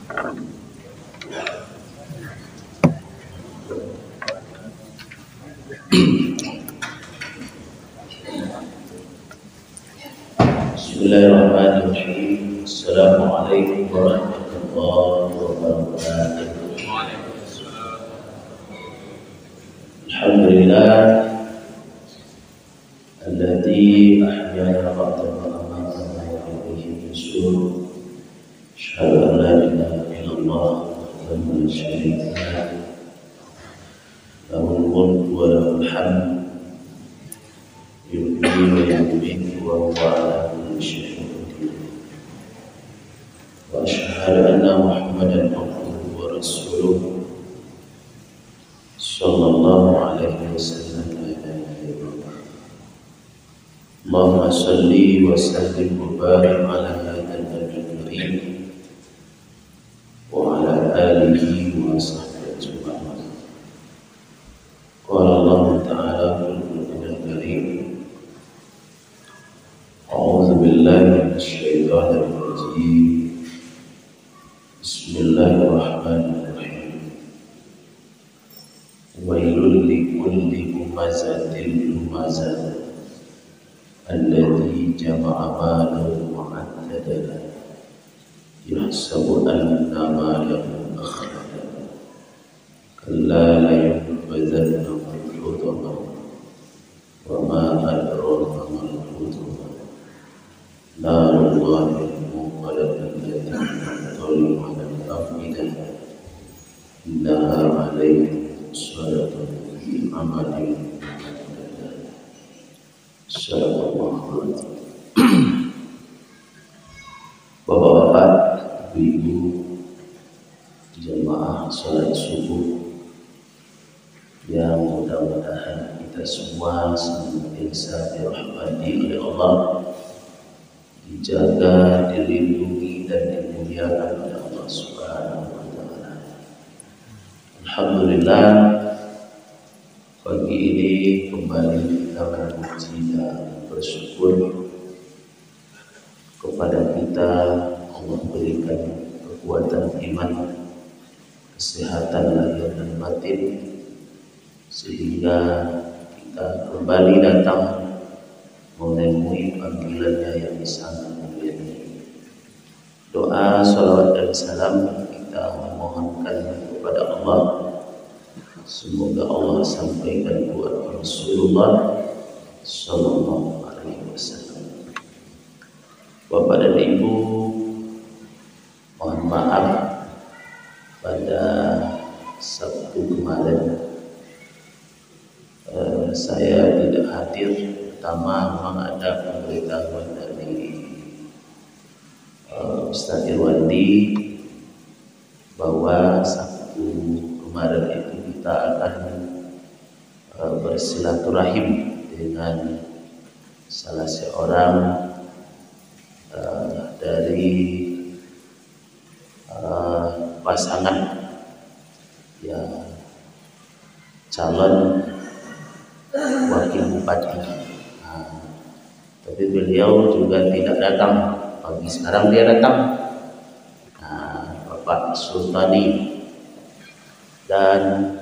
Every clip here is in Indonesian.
Bismillahirrahmanirrahim. Assalamualaikum warahmatullahi wabarakatuh. Alhamdulillah alladzi ahyana ba'da ma amatana wa ilayhi nusyur. Asyhadu an la ilaha illallah wahdahu la syarika lah. Lahul mulku wa lahul hamd. Yuhyi wa yumiitu wa huwa ala kulli syai'in qadir. Wa asyhadu anna Muhammadan abduhu wa rasuluh. Sallallahu alaihi wasallam. Allahumma salli wa sallim wa barik ala hadzal nabiyil karim wa ala alihi wa sahbihi ajma'in. Qala Allah ta'ala fil Qur'anil karim. A'udzu billahi minasy syaithanir rajim. Bismillahirrahmanirrahim. Wailul likulli humazatin lumazah alladzi jama'a malahu wa 'addada yahsabu anna malahu akhlada kalla la yunbazanna fil hutama wa ma adraka mal hutama narullahi al-muqaddam allati tali'u 'ala al-afidah innaha 'alayhim salatun fi amalin. Bapak-bapak, ibu-ibu, jemaah sholat subuh yang mudah-mudahan kita semua senantiasa dirahmati oleh Allah, dijaga, dilindungi dan dimuliakan oleh Allah Subhanahu wa taala. Alhamdulillah, pagi ini kembali kita memuji dan bersyukur kepada kita. Allah berikan kekuatan iman, kesehatan lahir dan batin, sehingga kita kembali datang menemui panggilannya yang sangat mulia ini. Doa, salawat dan salam kita memohonkan kepada Allah. Semoga Allah sampaikan buat Rasulullah Sallallahu Alaihi Wasallam. Bapak dan Ibu, mohon maaf pada Sabtu kemarin saya tidak hadir. Pertama, memang ada pemberitahuan dari Ustaz Irwandi bahwa Sabtu kemarin itu kita akan bersilaturahim dengan salah seorang dari pasangan yang calon wakil bupati. Tapi beliau juga tidak datang. Pagi sekarang dia datang, Bapak Sultani. Dan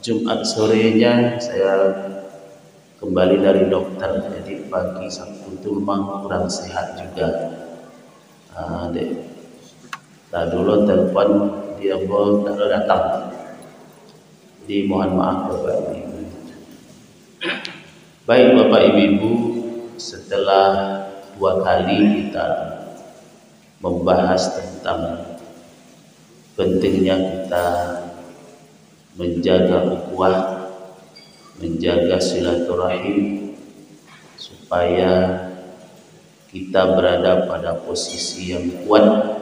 Jumat sorenya saya kembali dari dokter, jadi pagi Sabtu itu memang kurang sehat juga. Dulu telepon dia tidak datang, jadi mohon maaf Bapak Ibu. Baik Bapak Ibu, setelah 2 kali kita membahas tentang pentingnya kita menjaga ukhuwah, menjaga silaturahim, supaya kita berada pada posisi yang kuat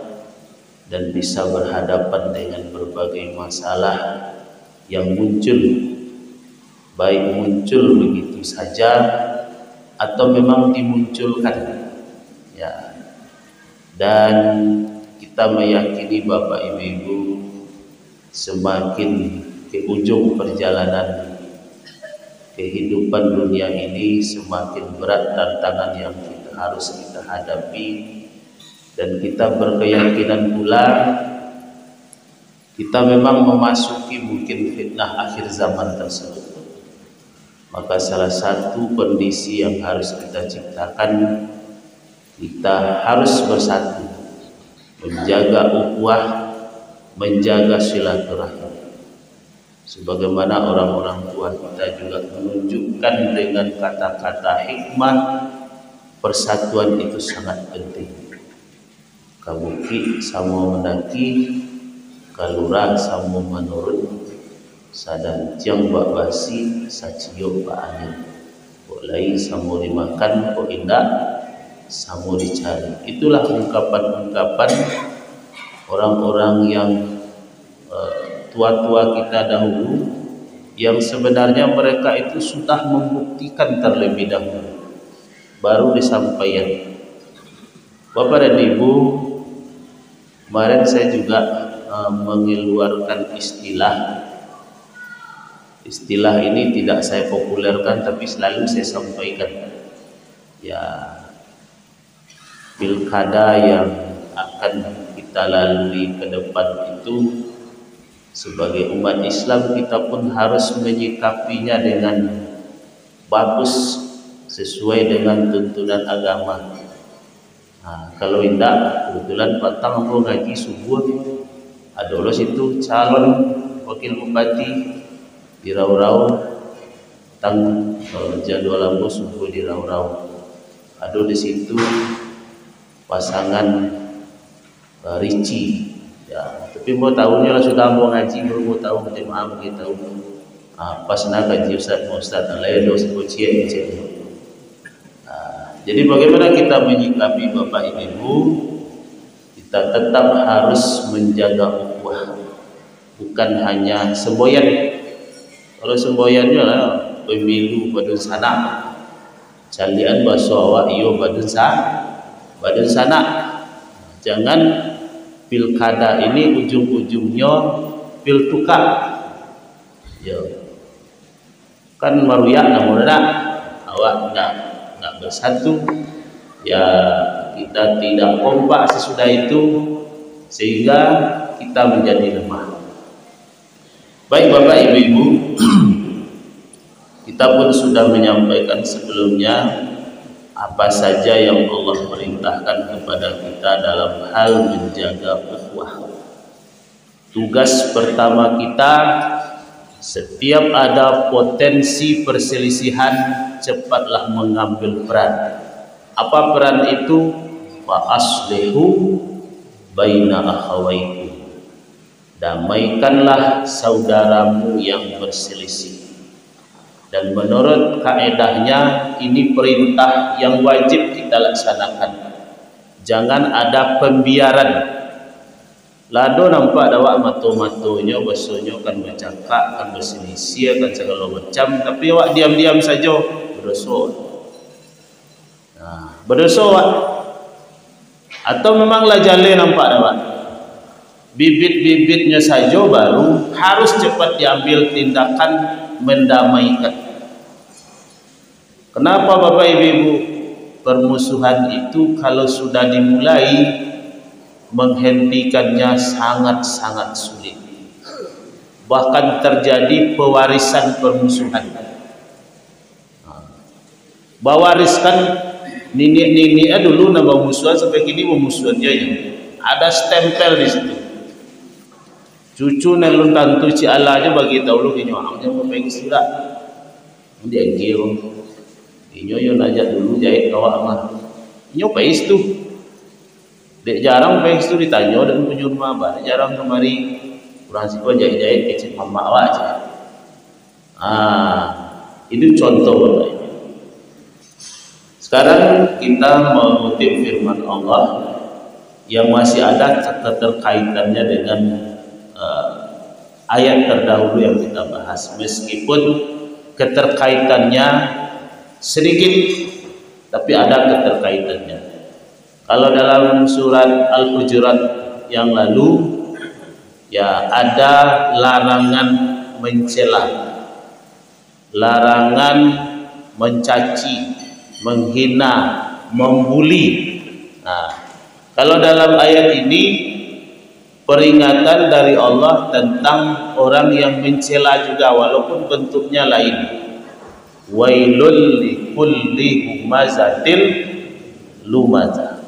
dan bisa berhadapan dengan berbagai masalah yang muncul, baik muncul begitu saja atau memang dimunculkan, ya. Dan kita meyakini Bapak Ibu, semakin ke ujung perjalanan kehidupan dunia ini, semakin berat tantangan yang harus kita hadapi Dan kita berkeyakinan pula kita memang memasuki mungkin fitnah akhir zaman tersebut. Maka salah satu kondisi yang harus kita ciptakan, kita harus bersatu, menjaga ukhuwah, menjaga silaturahim. Sebagaimana orang-orang tua kita juga menunjukkan dengan kata-kata hikmah, persatuan itu sangat penting. Kabuki samo mendaki, kalura samo menurun, sadan tiang bak basi, sacio bak angin. Kok lain samo dimakan, kok indah samo dicari. Itulah ungkapan-ungkapan orang-orang yang tua-tua kita dahulu, yang sebenarnya mereka itu sudah membuktikan terlebih dahulu, baru disampaikan. Bapak dan Ibu, kemarin saya juga mengeluarkan istilah. Istilah ini tidak saya populerkan, tapi selalu saya sampaikan. Ya, pilkada yang akan kita lalui ke depan itu, sebagai umat Islam kita pun harus menyikapinya dengan bagus sesuai dengan tuntunan agama. Nah, kalau tidak, kebetulan petang mau ngaji subuh, ada ulos itu calon wakil bupati di Raurau, tang jadwal ambo subuh di Raurau. Ada di situ pasangan Ricci. Ya, tapi mau tahunya lah sudah mau ngaji, mau tahu jemaah kita tahu. Pas nak ngaji Ustaz lain dosa kucian. Jadi bagaimana kita menyikapi Bapak Ibu? Kita tetap harus menjaga ukhuwah, bukan hanya semboyan. Kalau semboyannya lah pemilu badun sana, calian baso awak iyo badun sana. Jangan pilkada ini ujung-ujungnya pil tukar. Ya. Kan maruyak namanya awak nggak bersatu. Ya, kita tidak kompak sesudah itu sehingga kita menjadi lemah. Baik Bapak Ibu, kita pun sudah menyampaikan sebelumnya apa saja yang Allah perintahkan kepada kita dalam hal menjaga ukhuwah. Tugas pertama kita, setiap ada potensi perselisihan, cepatlah mengambil peran. Apa peran itu? Fa aslihu baina akhawaikum. Damaikanlah saudaramu yang berselisih. Dan menurut kaedahnya ini perintah yang wajib kita laksanakan. Jangan ada pembiaran. Lado nampak ada wak mato-matonya, basonya kan bercakap, kan berselisih, kan segala macam, tapi wak diam-diam saja berdosa. Nah, berdosa wak. Atau memanglah jale nampak ada wak. Bibit-bibitnya saja baru harus cepat diambil tindakan mendamaikan. Kenapa Bapak Ibu? Permusuhan itu kalau sudah dimulai, menghentikannya sangat-sangat sulit. Bahkan terjadi pewarisan permusuhan. Bawariskan nenek-neneknya dulu nama musuhan sampai kini memusuhan dia. Ada stempel di situ. Cucu nelun tantu ci Allah aja bagi tahu lu inyo amnya mau pengen sudah. Dia gil. Inyo yo najak dulu jahit kawak mah. Inyo pais tuh. Dek jarang pais tuh ditanya dan penjuru mah, jarang kemari kurang siko jahit-jahit kecil mama awak aja. Itu contoh Bapak. Sekarang kita mengutip firman Allah yang masih ada keterkaitannya dengan ayat terdahulu yang kita bahas, meskipun keterkaitannya sedikit tapi ada keterkaitannya. Kalau dalam surat Al-Hujurat yang lalu ya ada larangan mencela, larangan mencaci, menghina, membuli. Nah, Kalau dalam ayat ini peringatan dari Allah tentang orang yang mencela juga walaupun bentuknya lain. Wailul likulli humazatil lumazah.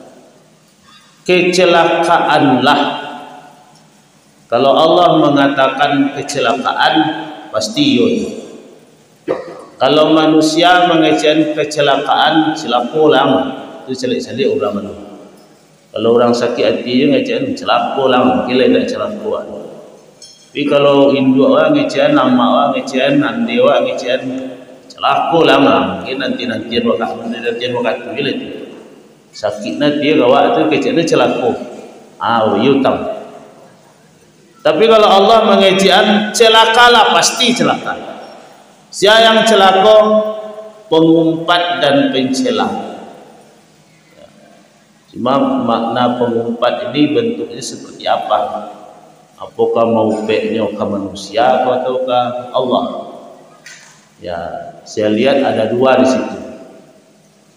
Kecelakaanlah. Kalau Allah mengatakan kecelakaan, pasti yun. Kalau manusia mengejar kecelakaan, celaka itu celik-celik orang manusia. Kalau orang sakit hati je ngecen celaka lah, kira tak celaka. Tapi kalau induk orang ngecen, nama orang ngecen, nanti orang ngecen celaka lah, mungkin nanti wakat tu bila tu sakit nanti gawat tu ngecen celaka. You tahu. Tapi kalau Allah mengejaan celakalah, pasti celaka. Siapa yang celaka? Pengumpat dan pencela. Cuma makna pengumpat ini bentuknya seperti apa? Apakah maupeknya ke manusia atau ke Allah? Ya, saya lihat ada dua di situ.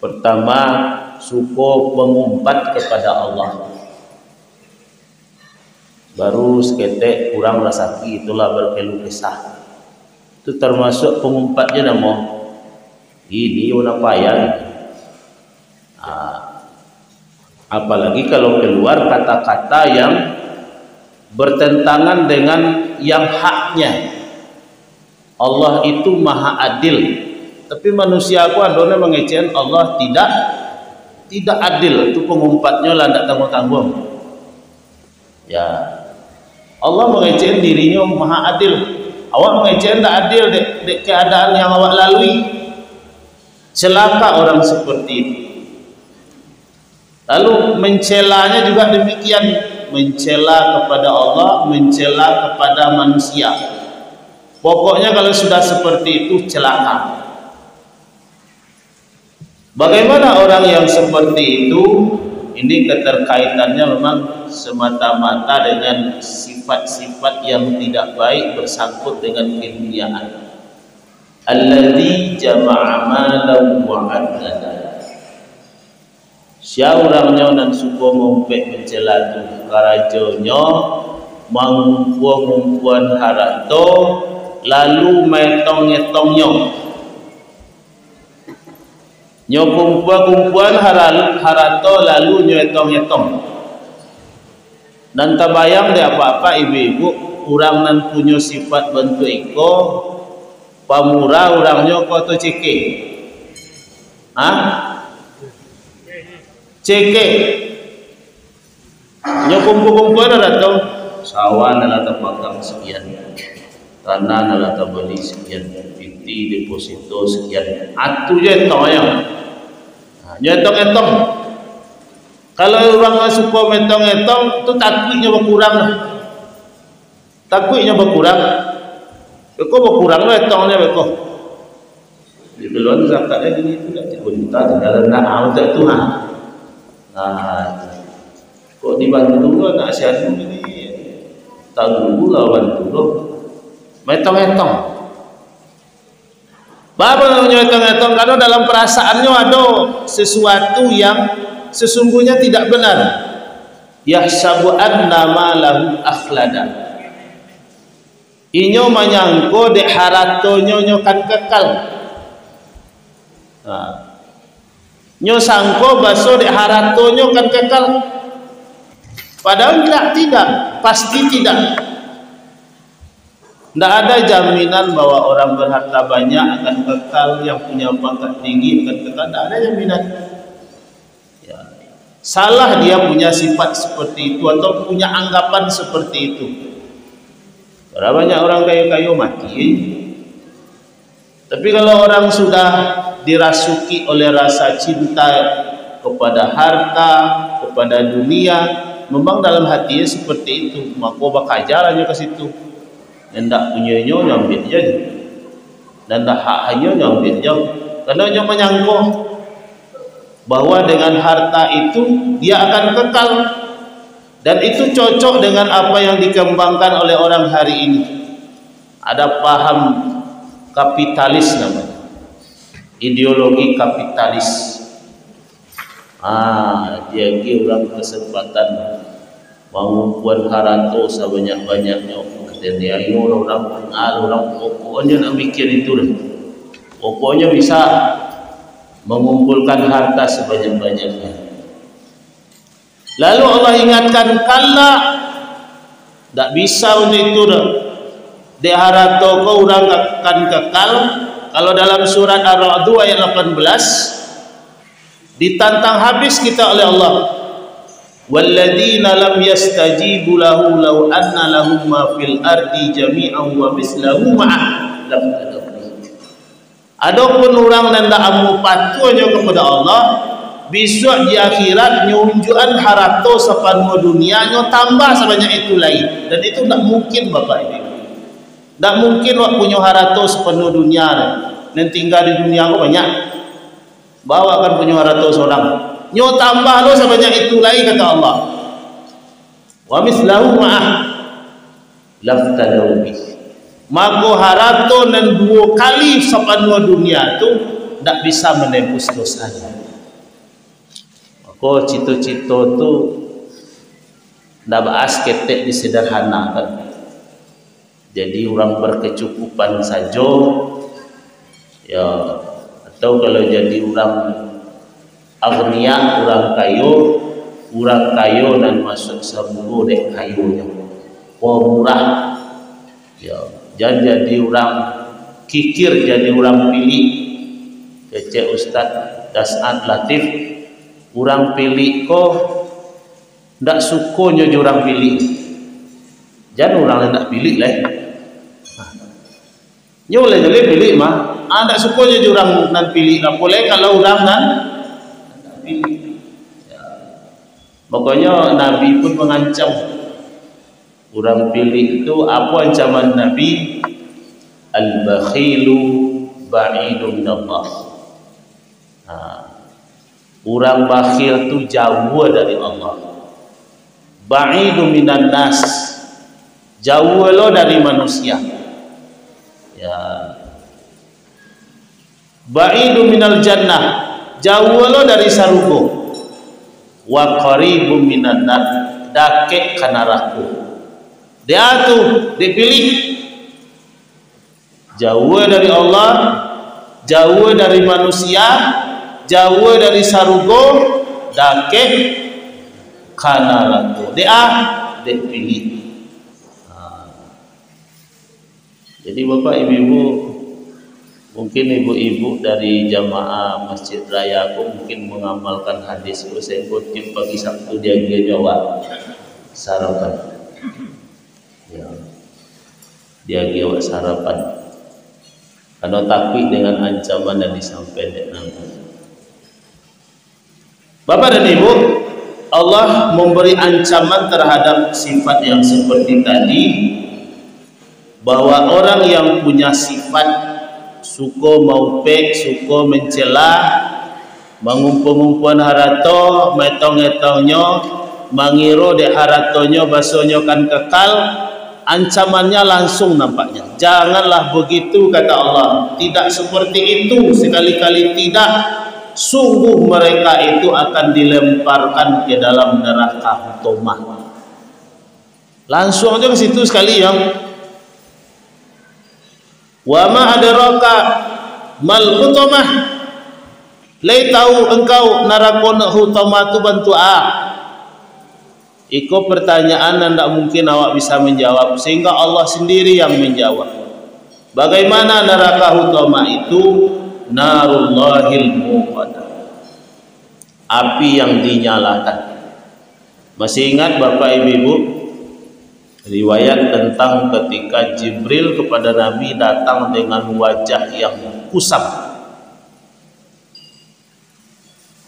Pertama, suku pengumpat kepada Allah. Baru seketek kurang rasaki, itulah berkeluh kesah. Itu termasuk pengumpatnya nama. Ini orang payah. Apalagi kalau keluar kata-kata yang bertentangan dengan yang haknya. Allah itu maha adil, tapi manusia aku adonnya mengecewakan Allah tidak adil. Itu pengumpatnya lah tidak tanggung-tanggung. Ya, Allah mengecewakan dirinya maha adil. Awak mengecewakan tidak adil di keadaan yang awak lalui. Celaka orang seperti itu. Lalu mencelanya juga demikian, mencela kepada Allah, mencela kepada manusia. Pokoknya kalau sudah seperti itu celaka. Bagaimana orang yang seperti itu? Ini keterkaitannya memang semata-mata dengan sifat-sifat yang tidak baik bersangkut dengan keduniaan. Alladzi jama'a malan wa 'addada. Siapa orangnya dan suku mumpek mencela tu karajonyo mangumpuan harato lalu metong-etongnya kumpuan harato lalu nyetong-etong. Dan terbayang deh apa-apa ibu-ibu orang nan punya sifat bentuk iko pamurah orangnya kau tu ceke. Ceke kumpul-kumpul ada tahu sawah adalah terpagang sekian, tanah adalah terbeli sekian, binti deposito sekian, atu je tahu ya. Nyetong-etong. Kalau orang suka metong-etong, tu takutnya berkurang. Takutnya berkurang. Beko berkurang lah etongnya beko. Di luar zakatnya gini tu tak cinta, dalam nak awak tak tu kok dibantu lo nak siapa ini tahu dulu lah bantu lo metong-metong. Bapa metong-metong karena dalam perasaannya ada sesuatu yang sesungguhnya tidak benar. Yahsabu anna ma lahu akhlada. Inyo menyangko dek haratonyo nyokan kekal. Nyo sangko baso dek haratonyo kan kekal. Padahal tidak, pasti tidak. Tidak ada jaminan bahwa orang berharta banyak akan kekal, yang punya pangkat tinggi akan kekal. Tidak ada jaminan. Ya. Salah dia punya sifat seperti itu atau punya anggapan seperti itu. Karena banyak orang kaya-kaya mati. Tapi kalau orang sudah dirasuki oleh rasa cinta kepada harta, kepada dunia, memang dalam hatinya seperti itu, maka bakajarannya ke situ. Dan tak punya nyambil je, dan tak hak hanya nyambil je, karena dia menyangka bahwa dengan harta itu dia akan kekal, dan itu cocok dengan apa yang dikembangkan oleh orang hari ini. Ada paham kapitalis namanya, ideologi kapitalis. Dia orang kesempatan mengumpul harato sebanyak-banyaknya. Dan dia orang pokoknya nak mikir itu dah. Pokoknya bisa mengumpulkan harta sebanyak-banyaknya. Lalu Allah ingatkan, kala tak bisa untuk itu dah. Di harato kau orang akan kekal. Kalau dalam surat Ar-Ra'd ayat 18 ditantang habis kita oleh Allah. Walladzina lam yastajibu lahu law anna lahum ma fil ardi jami'an wa mislahu ma'ah lam tadabbu. Adapun orang yang tak amu patuhnya kepada Allah, besok di akhirat nyunjuan harato sepenuh dunia nyo tambah sebanyak itu lain. Dan itu tak mungkin Bapak Ibu. Tak mungkin wak punya harato sepenuh dunia dan tinggal di dunia aku banyak. Bawakan punya harato seorang. Nyo tambah lo sebanyak itu lagi kata Allah. Wa mislahu ma'ah laftadau bih. Maka harato dan 2 kali sepenuh dunia tu tak bisa menembus dosanya. Maka cita-cita tu dah bahas ketek disederhanakan. Jadi orang berkecukupan saja, ya, atau kalau jadi orang agniya, orang kayo dan masuk sembuh dek kayunya, murah, ya, jangan jadi orang kikir, jadi orang pilih. Kece Ustaz Das'ad Latif, orang pilih kok ndak sukonya orang pilih, jangan orang yang nak pilih lah. Nyoleh pilih mah, ndak sukonya orang nan pilih, tak boleh kalau orang nan pilih. Ya. Pokoknya Nabi pun mengancam orang pilih itu. Apa ancaman Nabi? Al-bakhilu ba'idun minallah. Orang bakhil tu jauh dari Allah. Ba'idun minan nas, jauh lo dari manusia. Ya. Ba'idun minal jannah, jauh lo dari sarugo. Wa qaribum minan nar, dakek kanaraku. Dia tu dipilih jauh dari Allah, jauh dari manusia, jauh dari sarugo, dakek kanaraku. Dia dipilih. Jadi Bapak Ibu, mungkin ibu-ibu dari jamaah Masjid Raya aku mungkin mengamalkan hadis itu. Saya kutip pagi Sabtu dia jawab sarapan. Ya. Dia jawab sarapan. Karena takut dengan ancaman yang disampaikan. Bapak dan Ibu, Allah memberi ancaman terhadap sifat yang seperti tadi, bahwa orang yang punya sifat suko maupe, suko mencela, mengumpul-ngumpul harato, metong-etongnya, mangiro de haratonyo, basonyo kan kekal, ancamannya langsung nampaknya. Janganlah begitu kata Allah. Tidak seperti itu, sekali-kali tidak. Sungguh mereka itu akan dilemparkan ke dalam neraka hutomah. Langsung aja ke situ sekali ya. Wa ma adraka mal hutomah. Lai tahu engkau neraka hutomah itu bantu Iko pertanyaan yang tidak mungkin awak bisa menjawab, sehingga Allah sendiri yang menjawab. Bagaimana neraka hutomah itu? Narullahil muqadah, api yang dinyalakan. Masih ingat Bapak Ibu riwayat tentang ketika Jibril kepada Nabi datang dengan wajah yang kusam.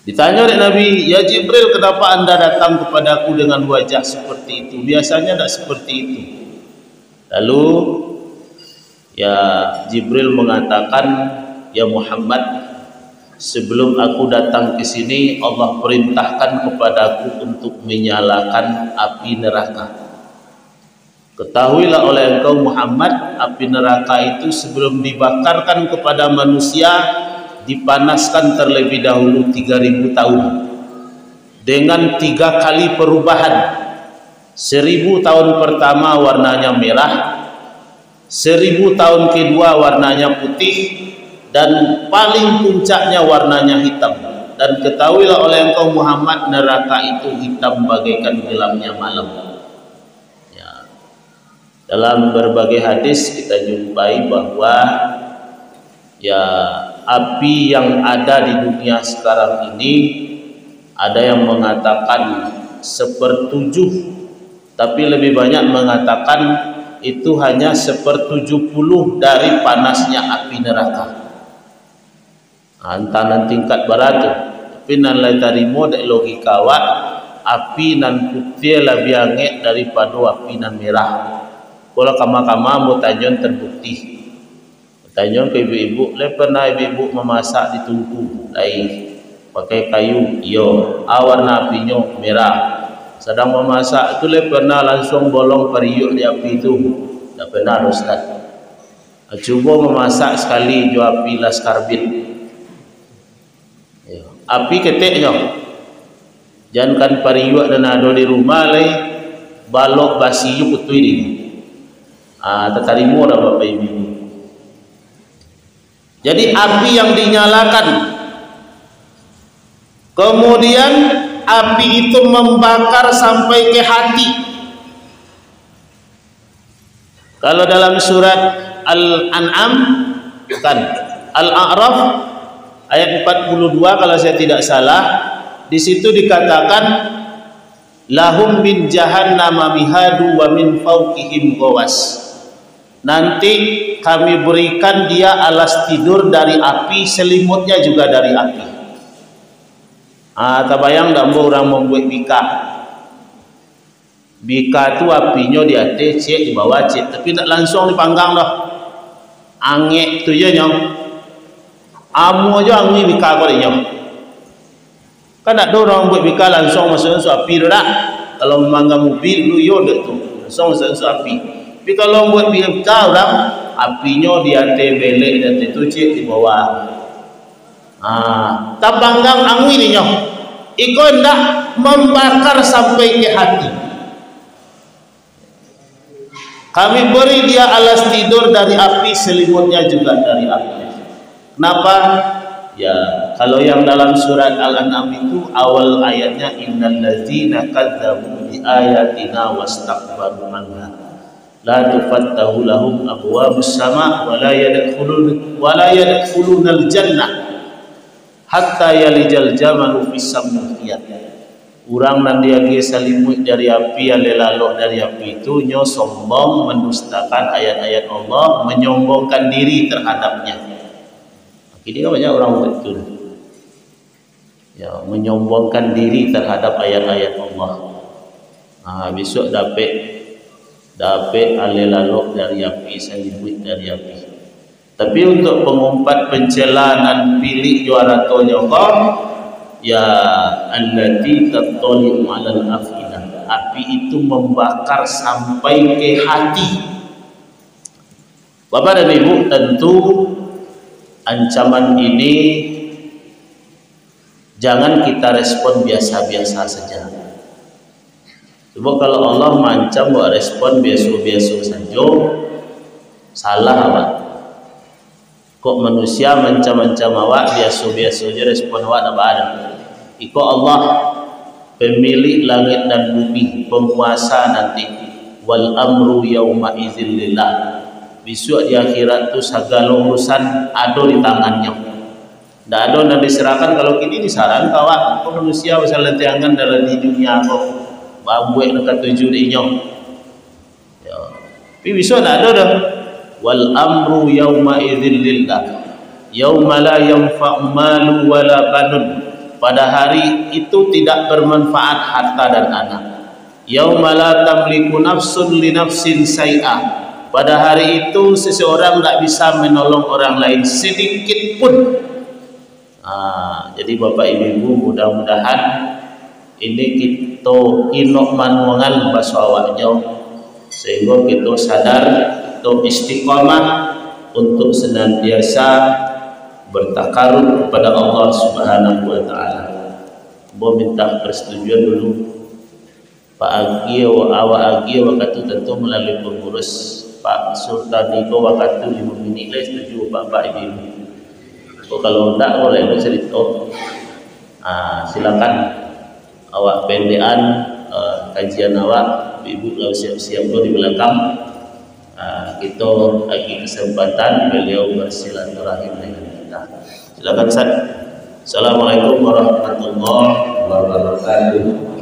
Ditanya oleh Nabi, ya Jibril, kenapa anda datang kepadaku dengan wajah seperti itu? Biasanya tidak seperti itu. Lalu ya Jibril mengatakan, ya Muhammad, sebelum aku datang ke sini Allah perintahkan kepadaku untuk menyalakan api neraka. Ketahuilah oleh engkau Muhammad, api neraka itu sebelum dibakarkan kepada manusia dipanaskan terlebih dahulu 3000 tahun. dengan 3 kali perubahan. 1000 tahun pertama warnanya merah, 1000 tahun kedua warnanya putih, dan paling puncaknya warnanya hitam. Dan ketahuilah oleh engkau Muhammad, neraka itu hitam bagaikan gelapnya malam. Ya. Dalam berbagai hadis kita jumpai bahwa ya, api yang ada di dunia sekarang ini, ada yang mengatakan 1/7, tapi lebih banyak mengatakan itu hanya 1/70 dari panasnya api neraka. Antanan tingkat barato, tapi nan lai tarimo dek logika wa, api nan putih lebih anget daripada api nan merah. Kalau kama-kama mau tanyon terbukti. Tanyon ke ibu-ibu, le pernah ibu-ibu memasak di tungku, lai pakai kayu, iyo, warna apinya merah. Sedang memasak tu le pernah langsung bolong periuk di api itu, tak pernah Ustaz. Cuba memasak sekali jo api las karbit, api keteknya, jangan kan periuk dan ada di rumah le balok basi yu putui di, tertarimo dah bapak ibu. Jadi api yang dinyalakan, kemudian api itu membakar sampai ke hati. Kalau dalam surat Al-An'am, bukan, Al-A'raf ayat 42 kalau saya tidak salah, di situ dikatakan lahum min jahannama mihadu wa min fawqihim ghawas. Nanti kami berikan dia alas tidur dari api, selimutnya juga dari api. Terbayang tak orang membuat bika? Bika tu apinya di atas, cek di bawah cek, tapi tak langsung dipanggang dah. Angin tu je nyong. Amu aja angin bika kau nyong. Kan tak ada orang buat bika langsung masuk api dah. Kalau memanggang mobil lu yo dah tu, langsung masuk api. Tapi kalau buat bika orang, apinya di atas belek, di atas tu cek di bawah. Tabanggang angin ni nyong, iko hendak membakar sampai ke hati. Kami beri dia alas tidur dari api, selimutnya juga dari api. Kenapa? Ya, kalau yang dalam surat Al-An'am itu awal ayatnya innal ladzina kadzdzabu bi ayatina wastakbaru anha la tufattahu lahum abwabus sama wa la yadkhulunal jannah hatta yalijal jamalu fis samiyat. Urang nan dia ge salimut dari api, alelalok dari api itu nyo sombong, mendustakan ayat-ayat Allah, menyombongkan diri terhadapnya. Ini kan banyak orang betul, ya, menyombongkan diri terhadap ayat-ayat Allah. Besok dapat alelalok dari api, salimut dari api. Tapi untuk pengumpat pencelanan pilih juara tonyokor, ya allati tattali'u 'alal afidah, api itu membakar sampai ke hati. Bapak dan Ibu, tentu ancaman ini jangan kita respon biasa-biasa saja. Sebab kalau Allah mengancam buat respon biasa-biasa saja, salah awak. Kok manusia mencam-mencam awak, biasa-biasa saja respon awak tak ada. Iko Allah pemilik langit dan bumi, penguasa nanti. Wal amru yauma idzil lillah. Besok di akhirat tu segala urusan ada di tangannya. Tak ada nak diserahkan. Kalau kini disaran kawan, kau manusia pasal letiangan dalam di dunia kau babuek dekat tujuh dinya. Ya. Tapi besok tak ada dah. Wal amru yauma idzil lillah. Yauma la yanfa'u malu wala banun. Pada hari itu tidak bermanfaat harta dan anak. Yauma la tamliku nafsun li nafsin sai'ah. Pada hari itu seseorang tak bisa menolong orang lain sedikit pun. Jadi Bapak Ibu, mudah-mudahan ini kita inok manuangan bahasa awaknya, sehingga kita sadar, kita istiqamah untuk senantiasa bertakarub kepada Allah Subhanahu wa taala. Bo minta persetujuan dulu Pak Agi awak Agi waktu tentu melalui pengurus Pak Sultan Niko waktu lima menilai setuju Bapak Ibu. Oh, kalau enggak boleh cerita. Silakan awak pendean kajian awak Ibu kalau siap-siap di belakang. Kita lagi kesempatan beliau bersilaturahim dengan kita. Silakan Ustaz. Assalamualaikum warahmatullahi wabarakatuh.